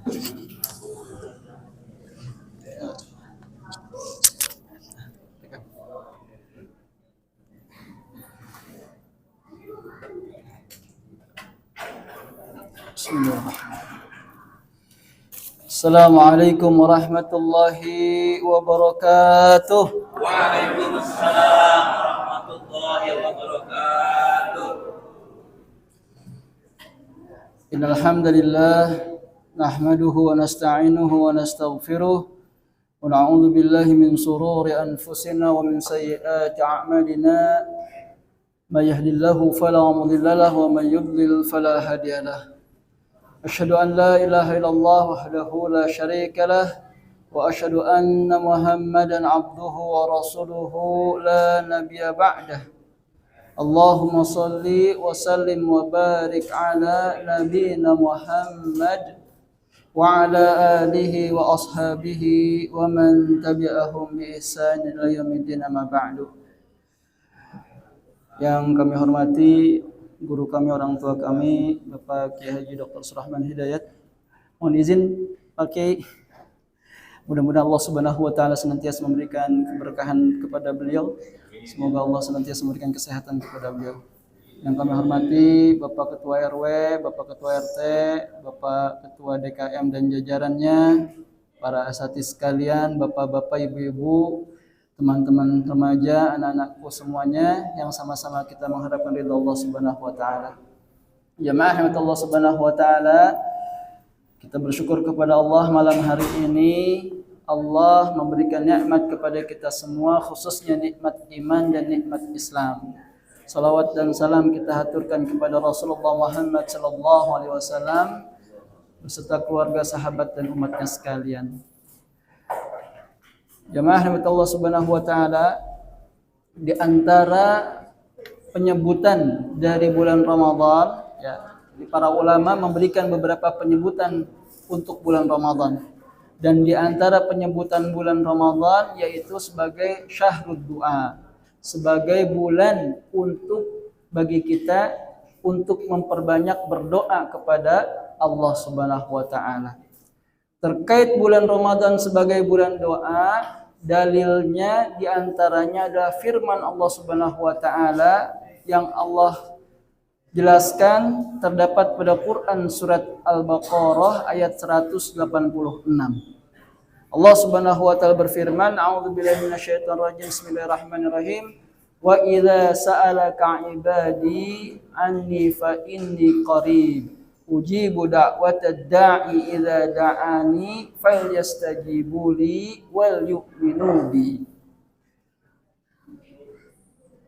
Assalamualaikum warahmatullahi wabarakatuh. Waalaikumsalam warahmatullahi wabarakatuh. Innal hamdalillah nahmaduhu wa nasta'inuhu wa nastaghfiruh wa na'udzu billahi min shururi anfusina wa min sayyiati a'malina. May yahdihillahu fala mudilla lahu wa may yudlil fala hadiya lahu. Asyhadu an la ilaha illallah wahdahu la syarika lah wa asyhadu anna Muhammadan abduhu wa rasuluhu la nabiyya ba'dah. Allahumma salli wa sallim wa barik ala nabiyyina Muhammad wa ala alihi wa ashabihi wa man tabi'ahum bi ihsan ila yaumiddin amma ba'du. Yang kami hormati guru kami, orang tua kami, Bapak Kiai Haji Dr. Surahman Hidayat. Mohon izin Pak Kiai, mudah-mudahan Allah Subhanahu wa taala senantiasa memberikan keberkahan kepada beliau. Semoga Allah senantiasa memberikan kesehatan kepada beliau. Yang kami hormati Bapak Ketua RW, Bapak Ketua RT, Bapak Ketua DKM dan jajarannya, para asatidz sekalian, Bapak-bapak, Ibu-ibu, teman-teman remaja, anak-anakku semuanya yang sama-sama kita mengharapkan ridha Allah Subhanahu wa taala. Jamaah rahmat Allah Subhanahu wa taala, kita bersyukur kepada Allah malam hari ini Allah memberikan nikmat kepada kita semua, khususnya nikmat iman dan nikmat Islam. Salawat dan salam kita haturkan kepada Rasulullah Muhammad sallallahu alaihi wasallam beserta keluarga, sahabat dan umatnya sekalian. Jamaah rahmat Allah Subhanahu wa taala, di antara penyebutan dari bulan Ramadan, ya, para ulama memberikan beberapa penyebutan untuk bulan Ramadan. Dan di antara penyebutan bulan Ramadan yaitu sebagai syahrud du'a, sebagai bulan untuk bagi kita untuk memperbanyak berdoa kepada Allah Subhanahu wa taala. Terkait bulan Ramadan sebagai bulan doa, dalilnya diantaranya adalah firman Allah Subhanahu wa taala yang Allah jelaskan terdapat pada Quran surat Al-Baqarah ayat 186. Allah Subhanahu wa taala berfirman, a'udzubillahi minasyaitonir rajim, bismillahirrahmanirrahim. Wa idza sa'alaka 'ibadi anni fa inni qarib ujibu da'watad da'i idza da'ani falyastajibu li wal yu'minu bi.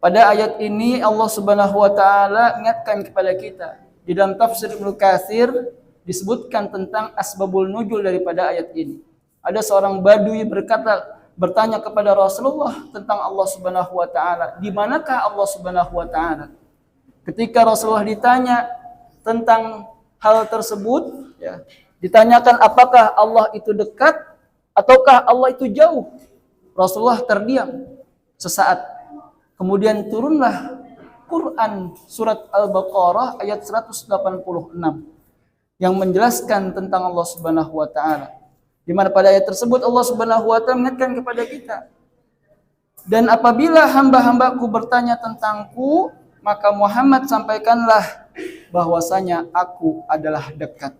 Pada ayat ini Allah Subhanahu wa taala ingatkan kepada kita. Di dalam tafsir Ibnu Katsir disebutkan tentang asbabul nuzul daripada ayat ini. Ada seorang badui bertanya kepada Rasulullah tentang Allah Subhanahu wa taala, di manakah Allah Subhanahu wa taala? Ketika Rasulullah ditanya tentang hal tersebut, ya, ditanyakan apakah Allah itu dekat ataukah Allah itu jauh. Rasulullah terdiam sesaat. Kemudian turunlah Quran surat Al-Baqarah ayat 186 yang menjelaskan tentang Allah Subhanahu wa taala. Di mana pada ayat tersebut Allah Subhanahu wa taala mengingatkan kepada kita, dan apabila hamba-hambaku bertanya tentangku, maka Muhammad sampaikanlah bahwasanya aku adalah dekat.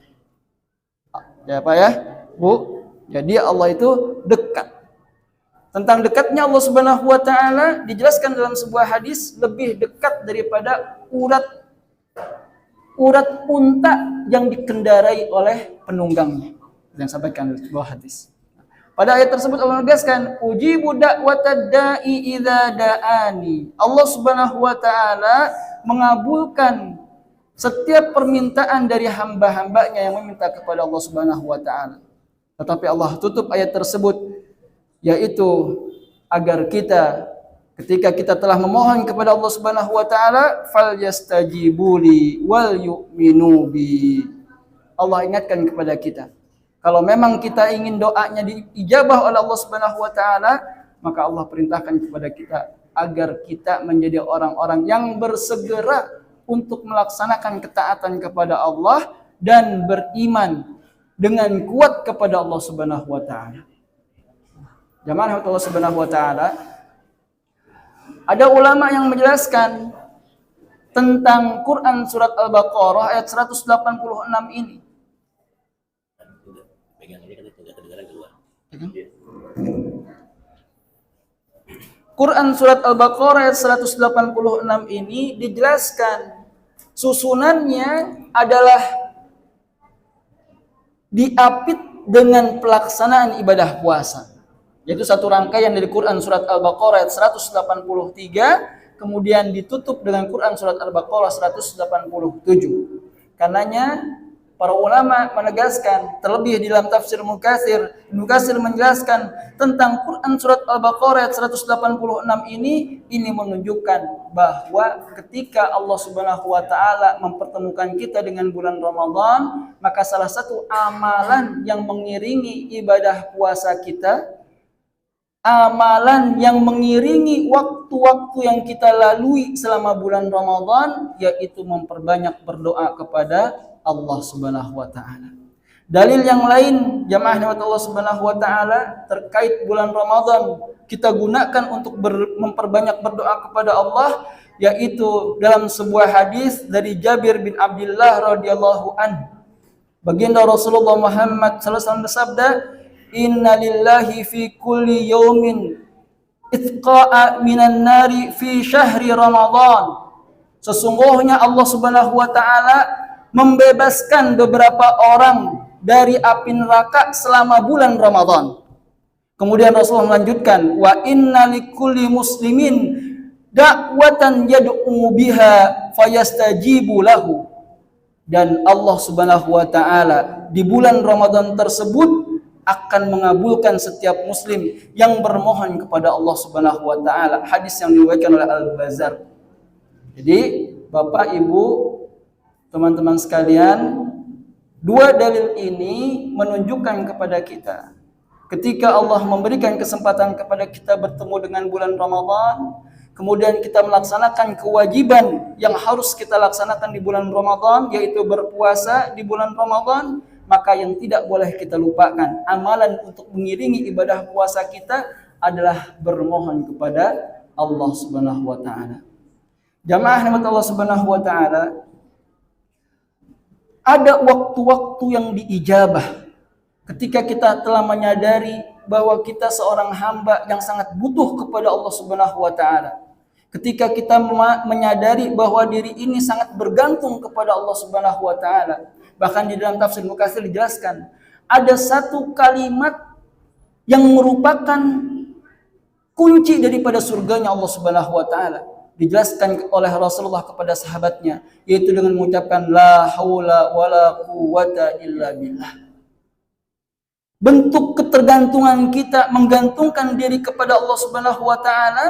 Ya Pak ya, Bu. Jadi Allah itu dekat. Tentang dekatnya Allah Subhanahu wa taala dijelaskan dalam sebuah hadis lebih dekat daripada urat unta yang dikendarai oleh penunggangnya. Yang sampaikan dalam sebuah hadis. Pada ayat tersebut Allah menegaskan, ujibu da'watad da'i idza da'ani. Allah Subhanahu wa taala mengabulkan setiap permintaan dari hamba-hambanya yang meminta kepada Allah Subhanahu wa taala. Tetapi Allah tutup ayat tersebut yaitu agar kita ketika kita telah memohon kepada Allah Subhanahu wa taala, falyastajibuli wal yu'minu bi. Allah ingatkan kepada kita, kalau memang kita ingin doanya diijabah oleh Allah Subhanahu wa taala, maka Allah perintahkan kepada kita agar kita menjadi orang-orang yang bersegera untuk melaksanakan ketaatan kepada Allah dan beriman dengan kuat kepada Allah Subhanahu wa taala. Jamaah Allah Subhanahu wa taala, ada ulama yang menjelaskan tentang Quran surat Al-Baqarah ayat 186 ini. Quran surat Al-Baqarah ayat 186 ini dijelaskan susunannya adalah diapit dengan pelaksanaan ibadah puasa. Yaitu satu rangkaian dari Quran surat Al-Baqarah ayat 183, kemudian ditutup dengan Quran surat Al-Baqarah 187. Karenanya para ulama menegaskan, terlebih di dalam tafsir Ibnu Katsir menjelaskan tentang Quran surat Al-Baqarah ayat 186 ini menunjukkan bahwa ketika Allah Subhanahu wa taala mempertemukan kita dengan bulan Ramadan, maka salah satu amalan yang mengiringi ibadah puasa kita, amalan yang mengiringi waktu-waktu yang kita lalui selama bulan Ramadan, yaitu memperbanyak berdoa kepada Allah Subhanahu wa taala. Dalil yang lain jamaah nikmat Allah Subhanahu wa taala terkait bulan Ramadan kita gunakan untuk memperbanyak berdoa kepada Allah, yaitu dalam sebuah hadis dari Jabir bin Abdullah radhiyallahu anhu. Baginda Rasulullah Muhammad sallallahu alaihi wasallam bersabda, "Inna lillahi fi kulli yaumin itqa'a minan nari fi syahri Ramadan." Sesungguhnya Allah Subhanahu wa taala membebaskan beberapa orang dari api neraka selama bulan Ramadan. Kemudian Rasulullah melanjutkan, wa inna likulli muslimin da'watan yad'u biha fayastajibu lahu. Dan Allah Subhanahu wa taala di bulan Ramadan tersebut akan mengabulkan setiap muslim yang bermohon kepada Allah Subhanahu wa taala. Hadis yang diriwayatkan oleh Al-Bazzar. Jadi, Bapak, Ibu, teman-teman sekalian, dua dalil ini menunjukkan kepada kita ketika Allah memberikan kesempatan kepada kita bertemu dengan bulan Ramadan, kemudian kita melaksanakan kewajiban yang harus kita laksanakan di bulan Ramadan, yaitu berpuasa di bulan Ramadan, maka yang tidak boleh kita lupakan, amalan untuk mengiringi ibadah puasa kita adalah bermohon kepada Allah Subhanahu wa taala. Jamaah nikmat Allah Subhanahu wa taala, ada waktu-waktu yang diijabah ketika kita telah menyadari bahwa kita seorang hamba yang sangat butuh kepada Allah Subhanahu wa taala. Ketika kita menyadari bahwa diri ini sangat bergantung kepada Allah Subhanahu wa taala. Bahkan di dalam tafsir Ibnu Katsir dijelaskan, ada satu kalimat yang merupakan kunci daripada surganya Allah Subhanahu wa taala. Dijelaskan oleh Rasulullah kepada sahabatnya, yaitu dengan mengucapkan la haula wala quwata illa billah. Bentuk ketergantungan kita menggantungkan diri kepada Allah Subhanahu wa taala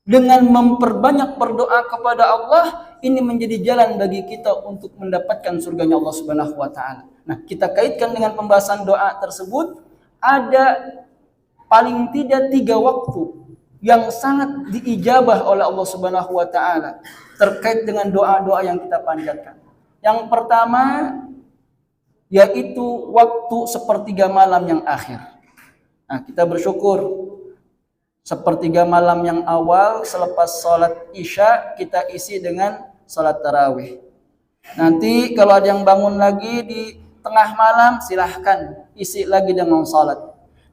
dengan memperbanyak berdoa kepada Allah, ini menjadi jalan bagi kita untuk mendapatkan surganya Allah Subhanahu wa taala. Nah, kita kaitkan dengan pembahasan doa tersebut, ada paling tidak 3 waktu yang sangat diijabah oleh Allah Subhanahu wa taala terkait dengan doa-doa yang kita panjatkan. Yang pertama yaitu waktu sepertiga malam yang akhir. Nah, kita bersyukur sepertiga malam yang awal selepas salat Isya kita isi dengan salat tarawih. Nanti kalau ada yang bangun lagi di tengah malam, silahkan isi lagi dengan salat.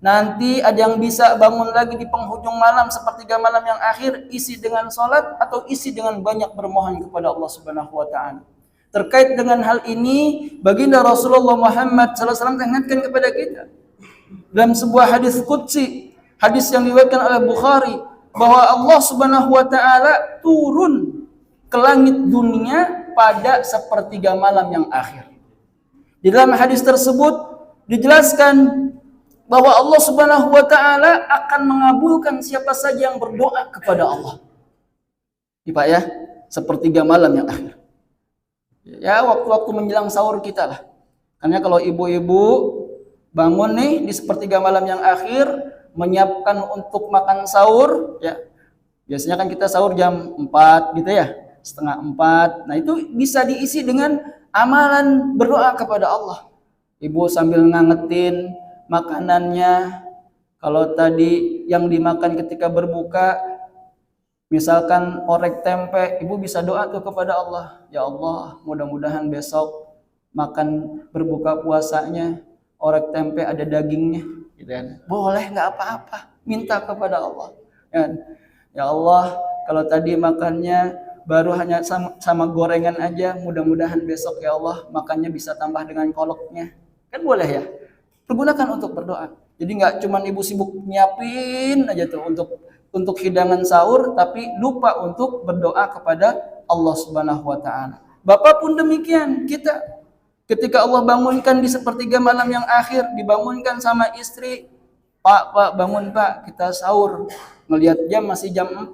Nanti ada yang bisa bangun lagi di penghujung malam, sepertiga malam yang akhir, isi dengan salat atau isi dengan banyak bermohon kepada Allah Subhanahu wa taala. Terkait dengan hal ini, baginda Rasulullah Muhammad sallallahu alaihi wasallam ingatkan kepada kita dalam sebuah hadis qudsi, hadis yang diriwayatkan oleh Bukhari, bahwa Allah Subhanahu wa taala turun ke langit dunia pada sepertiga malam yang akhir. Di dalam hadis tersebut dijelaskan bahwa Allah Subhanahu wa taala akan mengabulkan siapa saja yang berdoa kepada Allah. Ini Pak ya, sepertiga malam yang akhir. Ya, waktu-waktu menjelang sahur kita lah. Karena kalau ibu-ibu bangun nih di sepertiga malam yang akhir, menyiapkan untuk makan sahur, ya. Biasanya kan kita sahur jam 4 gitu ya, setengah 4. Nah, itu bisa diisi dengan amalan berdoa kepada Allah. Ibu sambil ngangetin makanannya. Kalau tadi yang dimakan ketika berbuka, misalkan orek tempe, ibu bisa doa tuh kepada Allah. Ya Allah, mudah-mudahan besok makan berbuka puasanya orek tempe ada dagingnya, gitu kan. Boleh, nggak apa-apa, minta kepada Allah. Ya Allah, kalau tadi makannya baru hanya sama gorengan aja, mudah-mudahan besok ya Allah makannya bisa tambah dengan kolaknya. Kan boleh ya? Pergunakan untuk berdoa. Jadi nggak cuma ibu sibuk nyiapin aja tuh untuk hidangan sahur, tapi lupa untuk berdoa kepada Allah Subhanahu wa taala. Bapak pun demikian, kita ketika Allah bangunkan di sepertiga malam yang akhir, dibangunkan sama istri, Pak, bangun Pak, kita sahur. Ngelihat jam masih jam 4.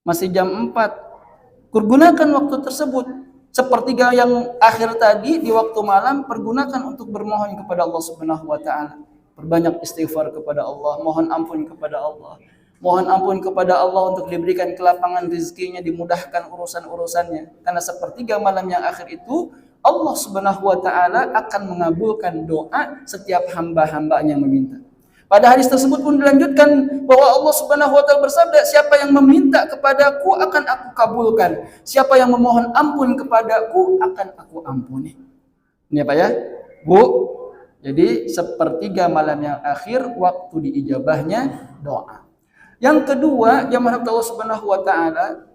Masih jam 4. Pergunakan waktu tersebut. Sepertiga yang akhir tadi di waktu malam pergunakan untuk bermohon kepada Allah Subhanahu wa taala. Perbanyak istighfar kepada Allah, mohon ampun kepada Allah. Mohon ampun kepada Allah untuk diberikan kelapangan rezekinya, dimudahkan urusan-urusannya. Karena sepertiga malam yang akhir itu Allah Subhanahu wa taala akan mengabulkan doa setiap hamba-hambanya yang meminta. Pada hadis tersebut pun dilanjutkan bahwa Allah Subhanahu wa taala bersabda, siapa yang meminta kepadaku akan aku kabulkan. Siapa yang memohon ampun kepadaku akan aku ampuni. Ini apa ya? Bu, jadi sepertiga malam yang akhir waktu diijabahnya doa. Yang kedua, jamaah Allah Subhanahu wa taala,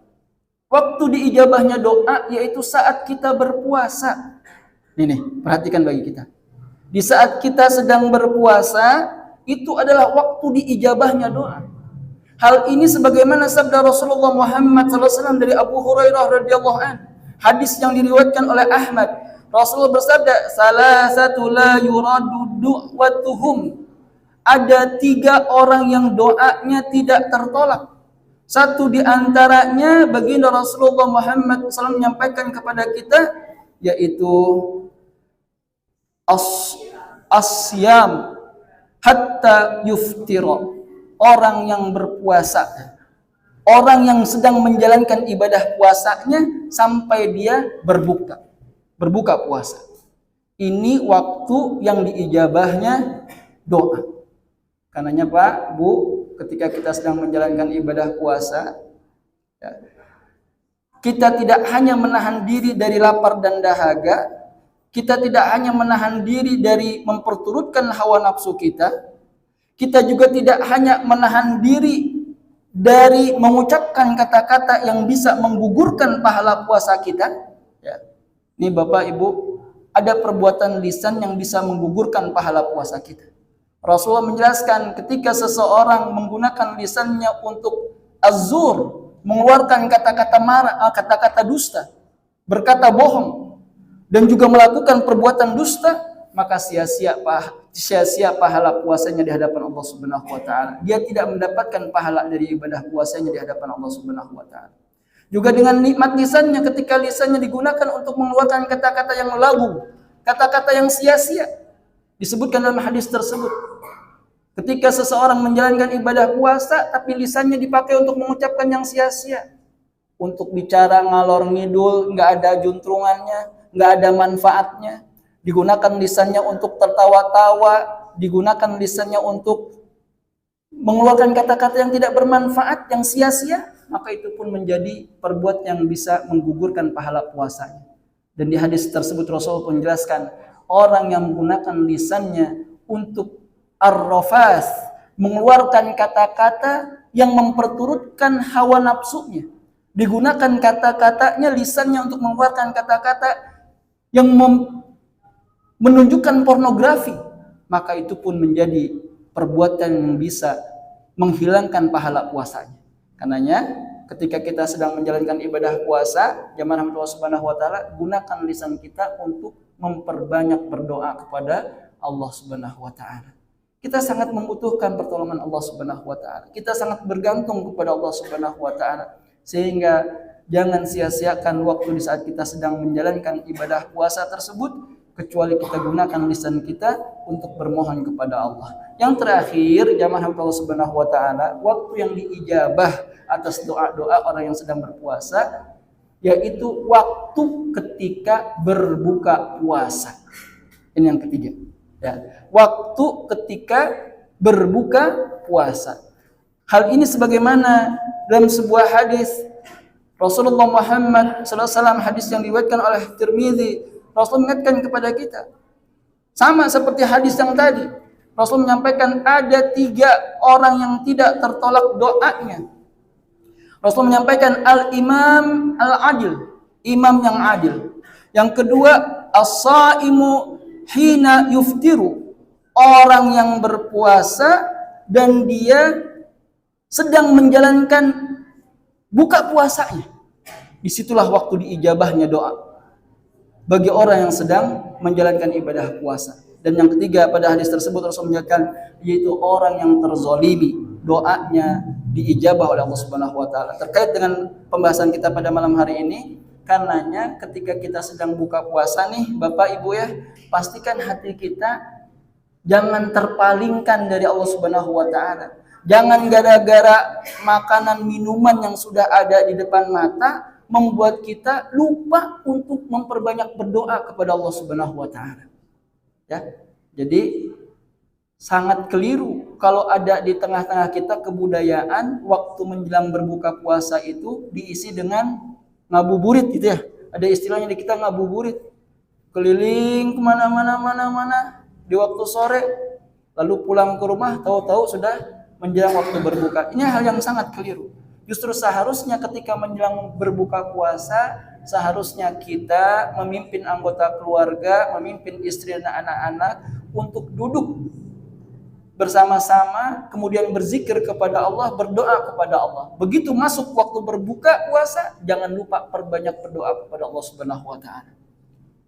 waktu diijabahnya doa yaitu saat kita berpuasa. Nih, perhatikan bagi kita. Di saat kita sedang berpuasa, itu adalah waktu diijabahnya doa. Hal ini sebagaimana sabda Rasulullah Muhammad SAW dari Abu Hurairah radhiyallahu anhu. Hadis yang diriwayatkan oleh Ahmad. Rasulullah bersabda, "Salasatu la yuradu du'watuhum." Ada 3 orang yang doanya tidak tertolak. Satu di antaranya baginda Rasulullah Muhammad SAW menyampaikan kepada kita, yaitu asyam hatta yuftira, orang yang berpuasa, orang yang sedang menjalankan ibadah puasanya sampai dia berbuka puasa. Ini waktu yang diijabahnya doa. Karenanya Pak, Bu, ketika kita sedang menjalankan ibadah puasa, ya, kita tidak hanya menahan diri dari lapar dan dahaga, kita tidak hanya menahan diri dari memperturutkan hawa nafsu kita juga tidak hanya menahan diri dari mengucapkan kata-kata yang bisa menggugurkan pahala puasa kita. Ya. Ini Bapak Ibu, ada perbuatan lisan yang bisa menggugurkan pahala puasa kita. Rasulullah menjelaskan ketika seseorang menggunakan lisannya untuk azur, mengeluarkan kata-kata marah, kata-kata dusta, berkata bohong, dan juga melakukan perbuatan dusta, maka sia-sia pahala puasanya di hadapan Allah Subhanahu wa taala. Dia tidak mendapatkan pahala dari ibadah puasanya di hadapan Allah Subhanahu wa taala. Juga dengan nikmat lisannya, ketika lisannya digunakan untuk mengeluarkan kata-kata yang lagu, kata-kata yang sia-sia. Disebutkan dalam hadis tersebut, ketika seseorang menjalankan ibadah puasa tapi lisannya dipakai untuk mengucapkan yang sia-sia, untuk bicara ngalor ngidul, nggak ada juntrungannya, nggak ada manfaatnya, digunakan lisannya untuk tertawa-tawa, digunakan lisannya untuk mengeluarkan kata-kata yang tidak bermanfaat, yang sia-sia, maka itu pun menjadi perbuatan yang bisa menggugurkan pahala puasanya. Dan di hadis tersebut Rasul pun menjelaskan, orang yang menggunakan lisannya untuk ar-rafas, mengeluarkan kata-kata yang memperturutkan hawa nafsunya, digunakan kata-katanya, lisannya untuk mengeluarkan kata-kata yang menunjukkan pornografi, maka itu pun menjadi perbuatan yang bisa menghilangkan pahala puasanya. Karenanya ketika kita sedang menjalankan ibadah puasa, jamaah Allah Subhanahu wa taala, gunakan lisan kita untuk memperbanyak berdoa kepada Allah Subhanahu wa taala. Kita sangat membutuhkan pertolongan Allah Subhanahu wa taala. Kita sangat bergantung kepada Allah Subhanahu wa taala, sehingga jangan sia-siakan waktu di saat kita sedang menjalankan ibadah puasa tersebut, kecuali kita gunakan lisan kita untuk bermohon kepada Allah. Yang terakhir, jamaah Allah Subhanahu wa taala, waktu yang diijabah atas doa-doa orang yang sedang berpuasa, yaitu waktu ketika berbuka puasa. Ini yang ketiga. Ya. Waktu ketika berbuka puasa. Hal ini sebagaimana dalam sebuah hadis Rasulullah Muhammad SAW, hadis yang diriwayatkan oleh Tirmidzi, Rasul mengingatkan kepada kita. Sama seperti hadis yang tadi. Rasul menyampaikan ada 3 orang yang tidak tertolak doanya. Rasul menyampaikan al-imam al-adil, imam yang adil. Yang kedua, as-saimu hina yuftiru, orang yang berpuasa dan dia sedang menjalankan buka puasanya. Disitulah waktu diijabahnya doa bagi orang yang sedang menjalankan ibadah puasa. Dan yang ketiga, pada hadis tersebut Rasul menyatakan, yaitu orang yang terzalimi, doanya diijabah oleh Allah Subhanahu wa taala. Terkait dengan pembahasan kita pada malam hari ini, karenanya ketika kita sedang buka puasa nih, Bapak Ibu ya, pastikan hati kita jangan terpalingkan dari Allah Subhanahu wa taala. Jangan gara-gara makanan minuman yang sudah ada di depan mata membuat kita lupa untuk memperbanyak berdoa kepada Allah Subhanahu wa taala. Ya. Jadi sangat keliru kalau ada di tengah-tengah kita kebudayaan waktu menjelang berbuka puasa itu diisi dengan ngabuburit gitu ya. Ada istilahnya di kita ngabuburit. Keliling kemana-mana di waktu sore, lalu pulang ke rumah tahu-tahu sudah menjelang waktu berbuka. Ini hal yang sangat keliru. Justru seharusnya ketika menjelang berbuka puasa, seharusnya kita memimpin anggota keluarga, memimpin istri dan anak-anak untuk duduk bersama-sama, kemudian berzikir kepada Allah, berdoa kepada Allah. Begitu masuk waktu berbuka puasa, jangan lupa perbanyak berdoa kepada Allah Subhanahu wa taala.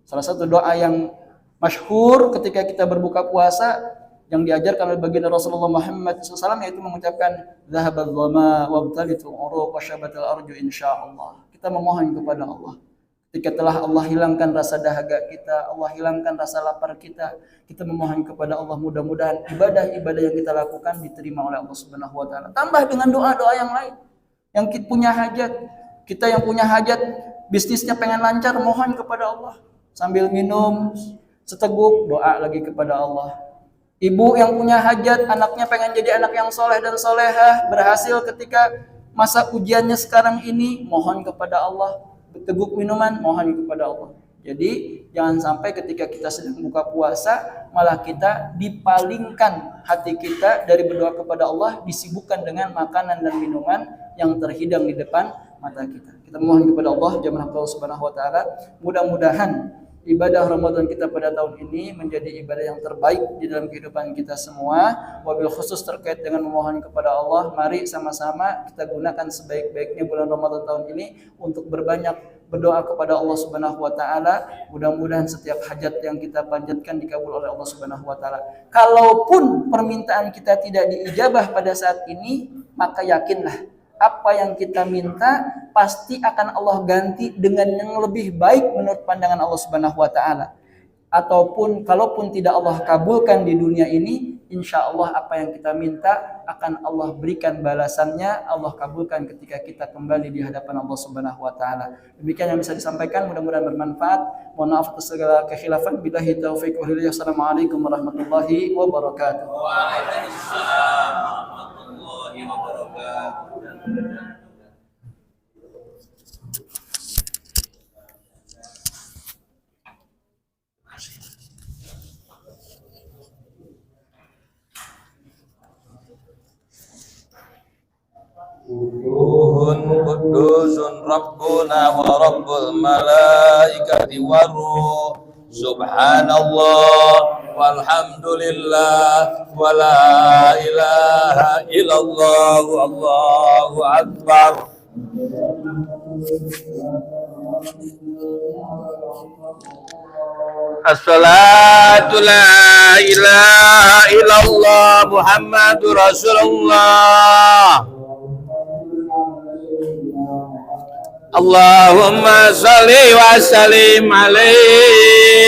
Salah satu doa yang masyhur ketika kita berbuka puasa yang diajarkan oleh baginda Rasulullah Muhammad SAW, yaitu mengucapkan zahabal dhama wabtalitul uruq wa syabatal arju insyaallah. Kita memohon kepada Allah. Ketika telah Allah hilangkan rasa dahaga kita, Allah hilangkan rasa lapar kita, kita memohon kepada Allah mudah-mudahan ibadah-ibadah yang kita lakukan diterima oleh Allah Subhanahu wa taala. Tambah dengan doa-doa yang lain. Yang kita punya hajat, kita yang punya hajat bisnisnya pengen lancar, mohon kepada Allah. Sambil minum seteguk, doa lagi kepada Allah. Ibu yang punya hajat, anaknya pengen jadi anak yang soleh dan solehah, berhasil ketika masa ujiannya sekarang ini, mohon kepada Allah. Teguk minuman, mohon kepada Allah. Jadi jangan sampai ketika kita sedang buka puasa, malah kita dipalingkan hati kita dari berdoa kepada Allah, disibukkan dengan makanan dan minuman yang terhidang di depan mata kita. Kita mohon kepada Allah, jamaah Allah Subhanahu wa taala, mudah-mudahan ibadah Ramadan kita pada tahun ini menjadi ibadah yang terbaik di dalam kehidupan kita semua. Wabil khusus terkait dengan memohon kepada Allah, mari sama-sama kita gunakan sebaik-baiknya bulan Ramadan tahun ini untuk berbanyak berdoa kepada Allah Subhanahu wa taala. Mudah-mudahan setiap hajat yang kita panjatkan dikabul oleh Allah Subhanahu wa taala. Kalaupun permintaan kita tidak diijabah pada saat ini, maka yakinlah apa yang kita minta pasti akan Allah ganti dengan yang lebih baik menurut pandangan Allah Subhanahu wa taala. Ataupun kalaupun tidak Allah kabulkan di dunia ini, insya Allah apa yang kita minta akan Allah berikan balasannya, Allah kabulkan ketika kita kembali di hadapan Allah Subhanahu wa taala. Demikian yang bisa disampaikan, mudah-mudahan bermanfaat. Mohon maaf atas segala kekhilafan. Billahi taufiq wal hidayah. Assalamualaikum warahmatullahi wabarakatuh. Waalaikumsalam warahmatullahi wabarakatuh. Qudusun Rabbuna wa Rabbul Malaikati waruh. Subhanallah walhamdulillah wa la ilaha illallah Allahu akbar. As-salatu la ilaha illallah Muhammadur Rasulullah. Allahumma salli wa sallim alaihi.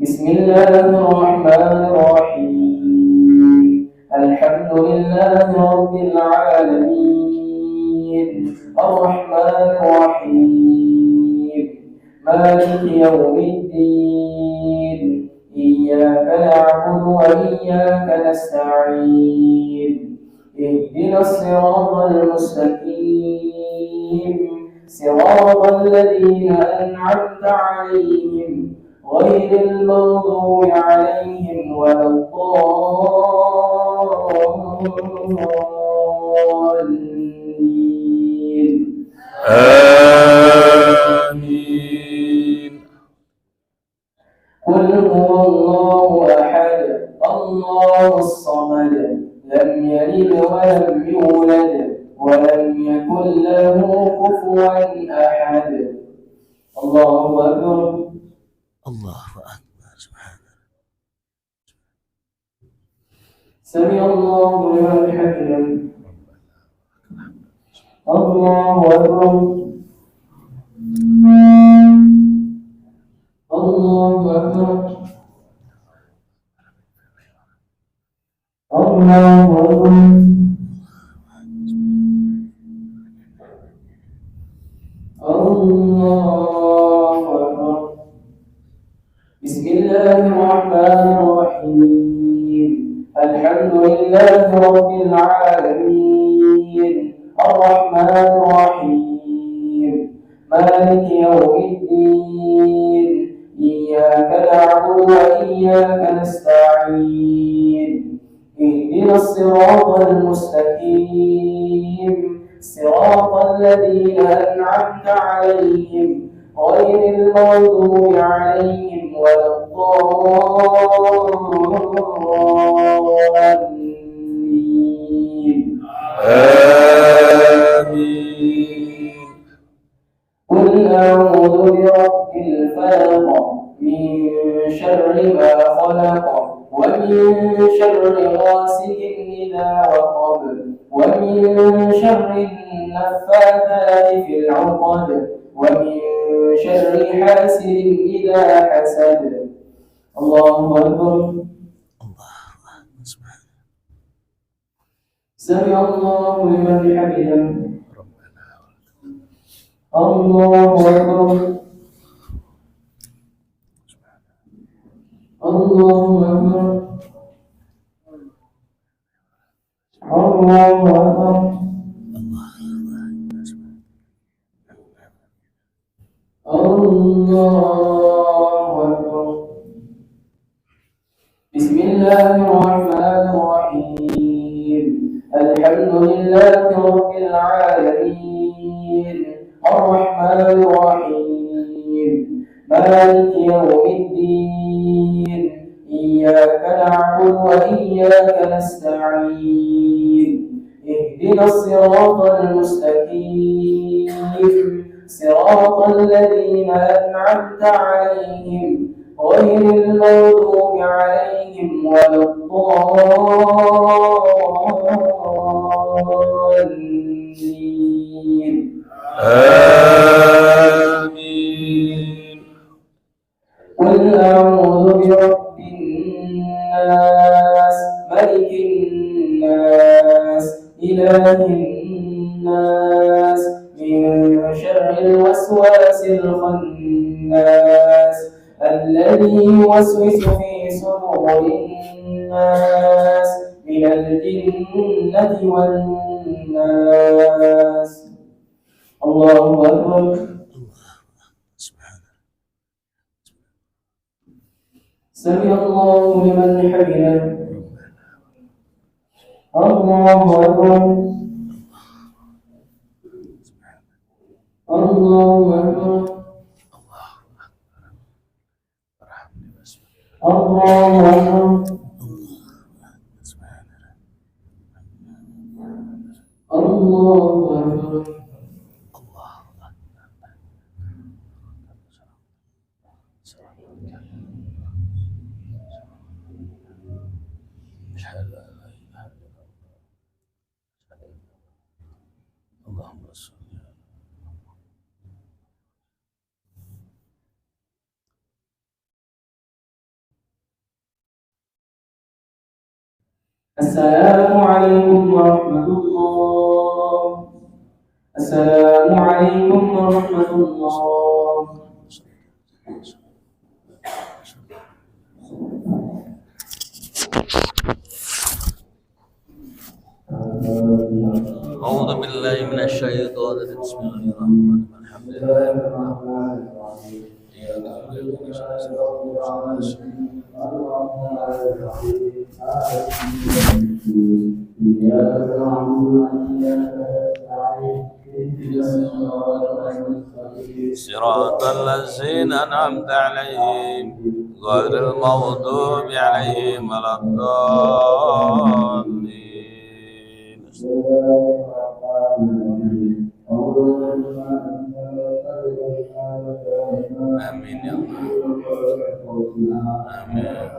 بسم الله الرحمن الرحيم الحمد لله رب العالمين الرحمن الرحيم مالك يوم الدين إياك نعبد وإياك نستعين اهدنا الصراط المستقيم صراط الذين أنعمت عليهم غير المغضوب عليهم ولا الضالين آمين. قل هو الله أحد الله الصمد لم يلد ولم يولد ولم يكن له كفوا أحد الله أكبر الله أكبر. سبحان سمع الله لمن حمده الله أكبر الله أكبر الله أكبر الله أكبر بسم الله الرحمن الرحيم الحمد لله رب العالمين الرحمن الرحيم مالك يوم الدين إياك نعبد وإياك نستعين اهدنا الصراط المستقيم صراط الذين أنعمت عليهم غير المغضوب عليهم ولا الضالين آمين. قل أعوذ برب الفلق من شر ما خلق ومن شر غاسق إذا وقب ومن شر النفاثات في العقد ومن شر حاسد إذا حسد الله أكبر سمع الله لمن حمده الله أكبر الله أكبر الله أكبر الله أكبر بسم الله الرحمن الرحيم الحمد لله رب العالمين الرحمن الرحيم مالك يوم الدين إياك نعبد وإياك نستعين اهدنا الصراط المستقيم صراط الذين أنعمت عليهم غير المغضوب عليهم ولا الضالين آمين. قل أعوذ برب الناس ملك الناس إله الناس من شر الوسواس الخناس الذي يوسوس في صدور الناس من الجنة والناس الله أكبر سمع الله لمن حمده الله أكبر الله أكبر الله أكبر الله أكبر اللهم صل السلام عليكم ورحمة الله. السلام عليكم ورحمة الله. أعوذ بالله من الشيطان الرجيم. بسم الله الرحمن الرحيم. الحمد لله رب العالمين. إياك نعبد وإياك نستعين. صراط الذين أنعمت عليهم غير المغضوب عليهم ولا الضالين. آمين يا الله. آمين.